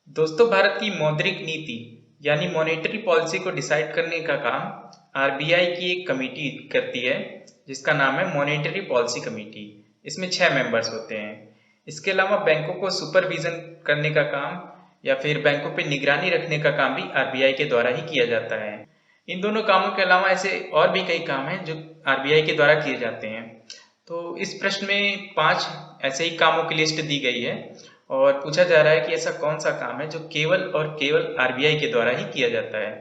दोस्तों, भारत की मौद्रिक नीति यानी मॉनेटरी पॉलिसी को डिसाइड करने का काम आरबीआई की एक कमेटी करती है, जिसका नाम है मॉनेटरी पॉलिसी कमेटी। इसमें 6 मेंबर्स होते हैं। इसके अलावा बैंकों को सुपरविजन करने का काम या फिर बैंकों पे निगरानी रखने का काम भी आरबीआई के द्वारा ही किया जाता है। इन दोनों कामों के अलावा ऐसे और भी कई काम हैं जो आरबीआई के द्वारा किए जाते हैं। तो इस प्रश्न में 5 ऐसे ही कामों की लिस्ट दी गई है और पूछा जा रहा है कि ऐसा कौन सा काम है जो केवल और केवल आरबीआई के द्वारा ही किया जाता है।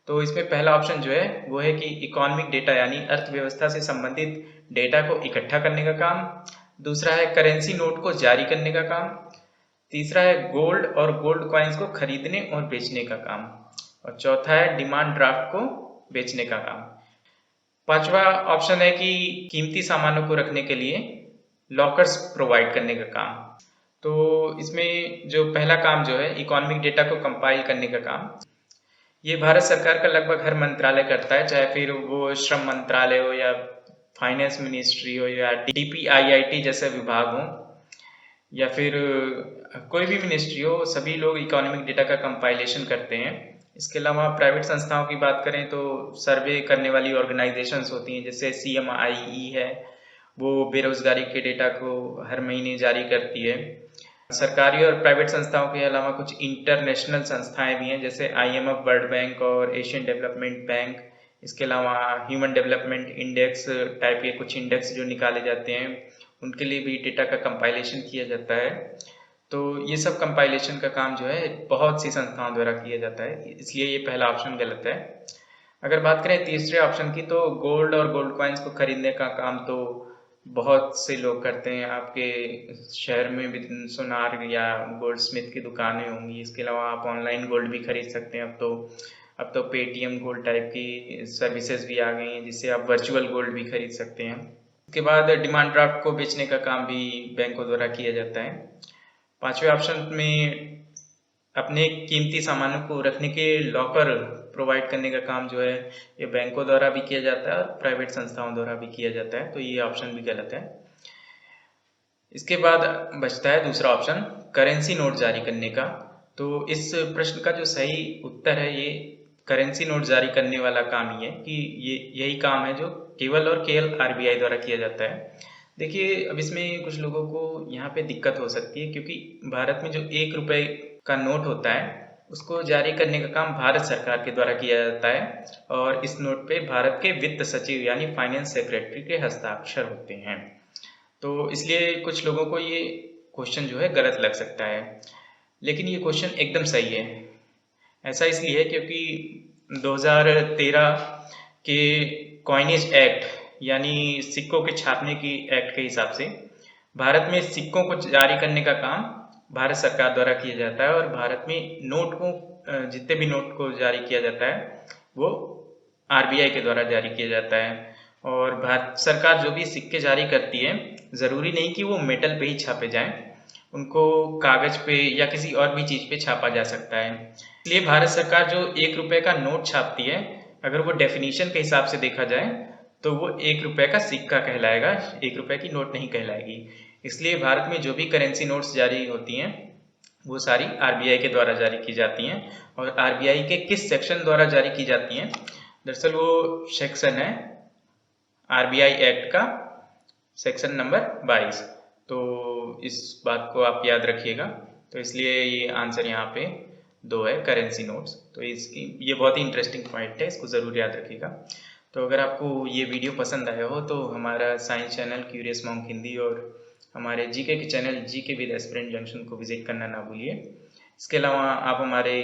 तो इसमें पहला ऑप्शन जो है वो है कि इकोनॉमिक डेटा यानी अर्थव्यवस्था से संबंधित डेटा को इकट्ठा करने का काम। दूसरा है करेंसी नोट को जारी करने का काम। तीसरा है गोल्ड और गोल्ड कॉइन्स को खरीदने और बेचने का काम। और चौथा है डिमांड ड्राफ्ट को बेचने का काम। पांचवा ऑप्शन है कि कीमती सामानों को रखने के लिए लॉकर्स प्रोवाइड करने का काम। तो इसमें जो पहला काम जो है इकोनॉमिक डेटा को कंपाइल करने का काम, ये भारत सरकार का लगभग हर मंत्रालय करता है, चाहे फिर वो श्रम मंत्रालय हो या फाइनेंस मिनिस्ट्री हो या डीपीआईआईटी जैसे विभाग हो या फिर कोई भी मिनिस्ट्री हो। सभी लोग इकोनॉमिक डेटा का कंपाइलेशन करते हैं। इसके अलावा प्राइवेट संस्थाओं की बात करें तो सर्वे करने वाली ऑर्गेनाइजेशंस होती हैं, जैसे सीएमआईई है, वो बेरोजगारी के डेटा को हर महीने जारी करती है। सरकारी और प्राइवेट संस्थाओं के अलावा कुछ इंटरनेशनल संस्थाएं भी हैं, जैसे आईएमएफ, वर्ल्ड बैंक और एशियन डेवलपमेंट बैंक। इसके अलावा ह्यूमन डेवलपमेंट इंडेक्स टाइप के कुछ इंडेक्स जो निकाले जाते हैं, उनके लिए भी डेटा का कंपाइलेशन किया जाता है। तो ये सब कंपाइलेशन का काम जो है बहुत सी संस्थाओं द्वारा किया जाता है, इसलिए ये पहला ऑप्शन गलत है। अगर बात करें तीसरे ऑप्शन की, तो गोल्ड और गोल्ड कॉइन्स को खरीदने का काम तो बहुत से लोग करते हैं। आपके शहर में भी सुनार या गोल्ड स्मिथ की दुकानें होंगी। इसके अलावा आप ऑनलाइन गोल्ड भी खरीद सकते हैं। अब तो पेटीएम गोल्ड टाइप की सर्विसेज भी आ गई हैं, जिससे आप वर्चुअल गोल्ड भी खरीद सकते हैं। उसके बाद डिमांड ड्राफ्ट को बेचने का काम भी बैंकों द्वारा किया जाता है। पांचवें ऑप्शन में अपने कीमती सामानों को रखने के लॉकर प्रोवाइड करने का काम जो है ये बैंकों द्वारा भी किया जाता है और प्राइवेट संस्थाओं द्वारा भी किया जाता है, तो ये ऑप्शन भी गलत है। इसके बाद बचता है दूसरा ऑप्शन, करेंसी नोट जारी करने का। तो इस प्रश्न का जो सही उत्तर है ये करेंसी नोट जारी करने वाला काम ही है, कि यही काम है जो केवल और केवल आरबीआई द्वारा किया जाता है। देखिए, अब इसमें कुछ लोगों को यहाँ पे दिक्कत हो सकती है, क्योंकि भारत में जो 1 रुपए का नोट होता है उसको जारी करने का काम भारत सरकार के द्वारा किया जाता है और इस नोट पे भारत के वित्त सचिव यानी फाइनेंस सेक्रेटरी के हस्ताक्षर होते हैं। तो इसलिए कुछ लोगों को ये क्वेश्चन जो है गलत लग सकता है, लेकिन ये क्वेश्चन एकदम सही है। ऐसा इसलिए है क्योंकि 2013 के कॉइनेज एक्ट यानी सिक्कों के छापने की एक्ट के हिसाब से भारत में सिक्कों को जारी करने का काम भारत सरकार द्वारा किया जाता है और भारत में नोट को जितने भी नोट को जारी किया जाता है वो आरबीआई के द्वारा जारी किया जाता है। और भारत सरकार जो भी सिक्के जारी करती है, ज़रूरी नहीं कि वो मेटल पे ही छापे जाएं, उनको कागज पे या किसी और भी चीज़ पे छापा जा सकता है। इसलिए भारत सरकार जो 1 रुपए का नोट छापती है, अगर वो डेफिनेशन के हिसाब से देखा जाए तो वो 1 रुपए का सिक्का कहलाएगा, 1 रुपए की नोट नहीं कहलाएगी। इसलिए भारत में जो भी करेंसी नोट्स जारी होती हैं वो सारी आरबीआई के द्वारा जारी की जाती हैं। और आरबीआई के किस सेक्शन द्वारा जारी की जाती हैं? दरअसल वो सेक्शन है आरबीआई एक्ट का सेक्शन नंबर 22। तो इस बात को आप याद रखिएगा। तो इसलिए ये आंसर यहाँ पे 2 है, करेंसी नोट्स। तो इसकी ये बहुत ही इंटरेस्टिंग पॉइंट है, इसको ज़रूर याद रखिएगा। तो अगर आपको ये वीडियो पसंद आया हो तो हमारा science channel curious monk Hindi और हमारे जीके के channel GK with aspirant junction को विजिट करना ना भूलिए। इसके अलावा आप हमारे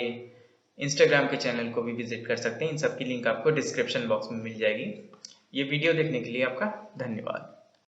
इंस्टाग्राम के चैनल को भी विजिट कर सकते हैं। इन सब की लिंक आपको डिस्क्रिप्शन बॉक्स में मिल जाएगी। ये वीडियो देखने के लिए आपका धन्यवाद।